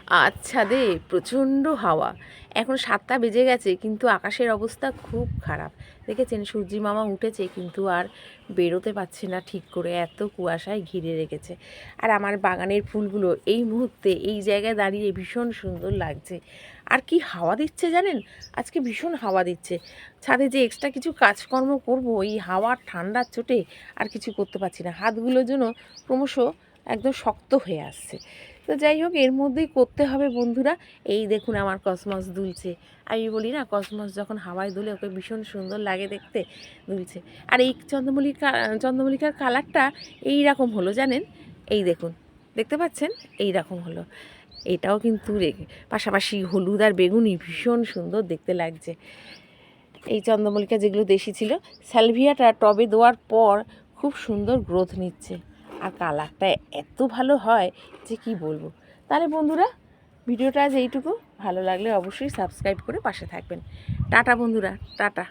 আজ ছাদে প্রচণ্ড হাওয়া। এখন 7টা বেজে গেছে, কিন্তু আকাশের অবস্থা খুব খারাপ। দেখেছেন, সূর্যি মামা উঠেছে কিন্তু আর বেরোতে পারছে না ঠিক করে, এত কুয়াশায় ঘিরে রেখেছে। আর আমার বাগানের ফুলগুলো এই মুহূর্তে এই জায়গায় দাঁড়িয়ে ভীষণ সুন্দর লাগছে। আর কি হাওয়া দিচ্ছে জানেন, আজকে ভীষণ হাওয়া দিচ্ছে। ছাদে যে এক্সট্রা কিছু কাজকর্ম করব, এই হাওয়ার ঠান্ডার চোটে আর কিছু করতে পারছি না। হাতগুলোর জন্য ক্রমশ একদম শক্ত হয়ে আসছে। তো যাই হোক, এর মধ্যেই করতে হবে বন্ধুরা। এই দেখুন আমার কসমস দুলছে। আমি বলি না, কসমস যখন হাওয়ায় দুলে ওকে ভীষণ সুন্দর লাগে দেখতে, দুলছে। আর এই চন্দ্রমল্লিকার কালারটা এই রকম হলো জানেন, এই দেখুন, দেখতে পাচ্ছেন, এই রকম হলো। এটাও কিন্তু পাশাপাশি হলুদ আর বেগুনি ভীষণ সুন্দর দেখতে লাগছে। এই চন্দ্রমল্লিকা যেগুলো দেশি ছিল, স্যালভিয়াটা টবে দেওয়ার পর খুব সুন্দর গ্রোথ নিচ্ছে। আর কালারটা এত ভালো হয় যে কি বলবো। তাহলে বন্ধুরা, ভিডিওটা আজ এইটুকু। ভালো লাগলে অবশ্যই সাবস্ক্রাইব করে পাশে থাকবেন। টাটা বন্ধুরা, টাটা।